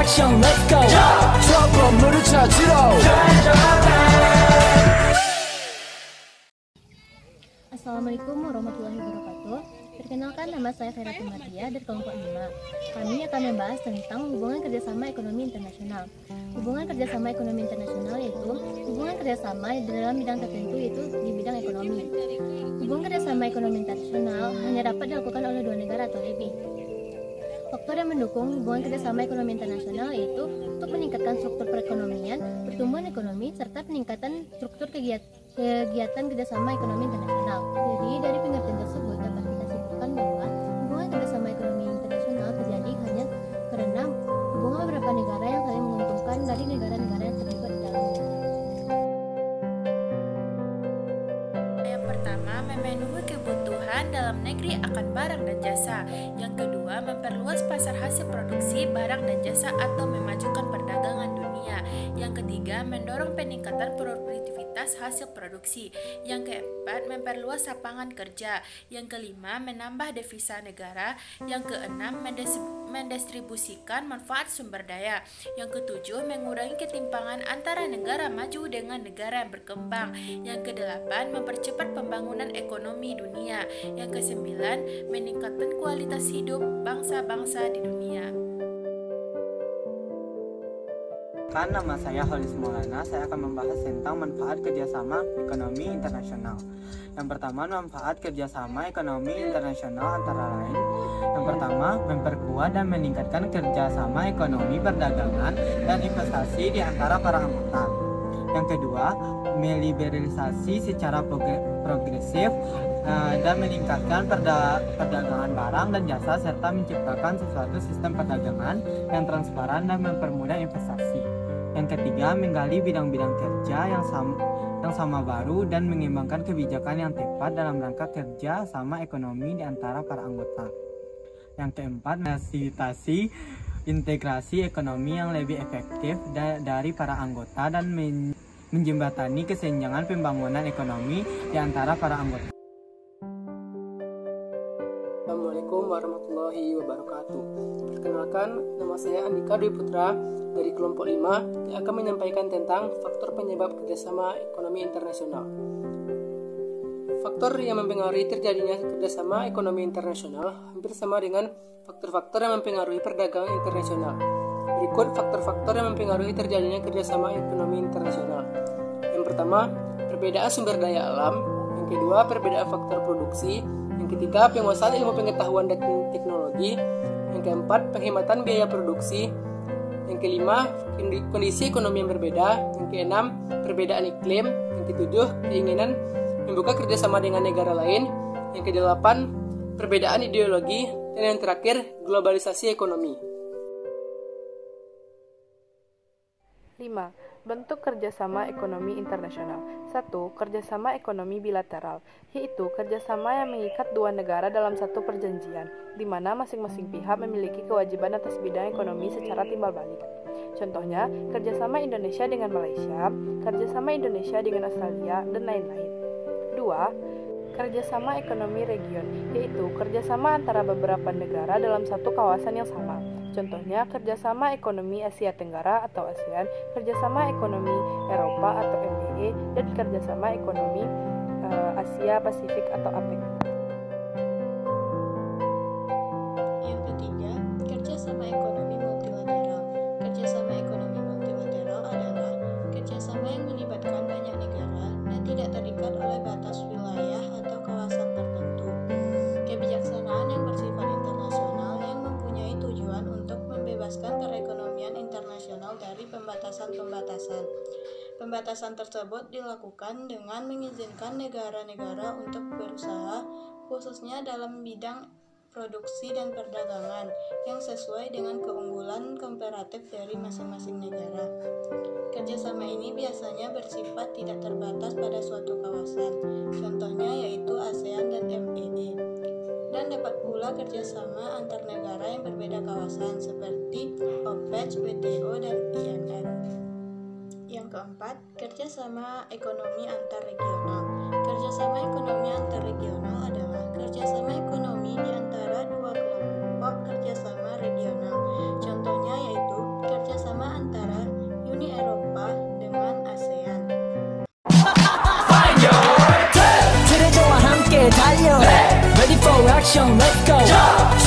action, let's go. trouble 찾으러. Assalamualaikum warahmatullahi wabarakatuh. Perkenalkan, nama saya Vera Tumatia dari kelompok 5. Kami akan membahas tentang hubungan kerjasama ekonomi internasional. Hubungan kerjasama ekonomi internasional yaitu hubungan kerjasama dalam bidang tertentu, yaitu di bidang ekonomi. Hubungan kerjasama ekonomi internasional hanya dapat dilakukan oleh 2 negara atau lebih. Faktor yang mendukung hubungan kerjasama ekonomi internasional yaitu untuk meningkatkan struktur perekonomian, pertumbuhan ekonomi, serta peningkatan struktur kegiatan kerjasama ekonomi internasional. Jadi dari pengertian tersebut dapat kita simpulkan bahwa hubungan kerjasama ekonomi internasional terjadi hanya karena hubungan beberapa negara yang saling menguntungkan dari negara-negara yang terlibat di dalamnya. Yang pertama, memenuhi kebutuhan dalam negeri akan barang dan jasa. Yang kedua, memperluas pasar hasil produksi barang dan jasa atau memajukan perdagangan dunia. Yang ketiga, mendorong peningkatan produktivitas hasil produksi. Yang keempat, memperluas lapangan kerja. Yang kelima, menambah devisa negara. Yang keenam, mendistribusikan manfaat sumber daya. Yang ketujuh, mengurangi ketimpangan antara negara maju dengan negara yang berkembang. Yang kedelapan, mempercepat pembangunan ekonomi dunia. Yang kesembilan, meningkatkan kualitas hidup bangsa-bangsa di dunia. Nama saya Holis Maulana, saya akan membahas tentang manfaat kerjasama ekonomi internasional. Yang pertama, manfaat kerjasama ekonomi internasional antara lain: yang pertama, memperkuat dan meningkatkan kerjasama ekonomi, perdagangan, dan investasi di antara para anggota. Yang kedua, meliberalisasi secara progresif dan meningkatkan perdagangan barang dan jasa, serta menciptakan sesuatu sistem perdagangan yang transparan dan mempermudah investasi. Yang ketiga, menggali bidang-bidang kerja yang sama baru dan mengembangkan kebijakan yang tepat dalam rangka kerja sama ekonomi di antara para anggota. Yang keempat, fasilitasi integrasi ekonomi yang lebih efektif dari para anggota dan menjembatani kesenjangan pembangunan ekonomi di antara para anggota. Assalamualaikum warahmatullahi wabarakatuh. Perkenalkan, nama saya Andika Dwi Putra dari kelompok 5 yang akan menyampaikan tentang faktor penyebab kerjasama ekonomi internasional. Faktor yang mempengaruhi terjadinya kerjasama ekonomi internasional hampir sama dengan faktor-faktor yang mempengaruhi perdagangan internasional. Berikut faktor-faktor yang mempengaruhi terjadinya kerjasama ekonomi internasional. Yang pertama, perbedaan sumber daya alam. Yang kedua, perbedaan faktor produksi. Yang ketiga, penguasaan ilmu pengetahuan dan teknologi. Yang keempat, penghematan biaya produksi. Yang kelima, kondisi ekonomi yang berbeda. Yang keenam, perbedaan iklim. Yang ketujuh, keinginan membuka kerjasama dengan negara lain. Yang kedelapan, perbedaan ideologi. Dan yang terakhir, globalisasi ekonomi. 5. Bentuk kerjasama ekonomi internasional. 1. Kerjasama ekonomi bilateral, yaitu kerjasama yang mengikat 2 negara dalam satu perjanjian, di mana masing-masing pihak memiliki kewajiban atas bidang ekonomi secara timbal balik. Contohnya, kerjasama Indonesia dengan Malaysia, kerjasama Indonesia dengan Australia, dan lain-lain. 2. Kerjasama ekonomi region, yaitu kerjasama antara beberapa negara dalam satu kawasan yang sama. Contohnya, kerjasama ekonomi Asia Tenggara atau ASEAN, kerjasama ekonomi Eropa atau MEE, dan kerjasama ekonomi Asia Pasifik atau APEC. Yang ketiga, kerjasama ekonomi multilateral. Kerjasama ekonomi multilateral adalah kerjasama yang melibatkan banyak negara dan tidak terikat oleh batas wilayah atau kawasan tertentu. Kebijaksanaan yang bersifat internasional yang mempunyai tujuan untuk membebaskan perekonomian internasional dari pembatasan-pembatasan. Pembatasan tersebut dilakukan dengan mengizinkan negara-negara untuk berusaha, khususnya dalam bidang produksi dan perdagangan, yang sesuai dengan keunggulan komparatif dari masing-masing negara. Kerjasama ini biasanya bersifat tidak terbatas pada suatu kawasan, contohnya yaitu ASEAN dan MEE. Dan dapat pula kerjasama antar negara yang berbeda kawasan, seperti OPEC, WTO, dan IMF. Yang keempat, kerjasama ekonomi antar regional. Kerjasama ekonomi antar regional adalah kerjasama ekonomi di antara 2 kelompok kerjasama regional. Contohnya yaitu action let's go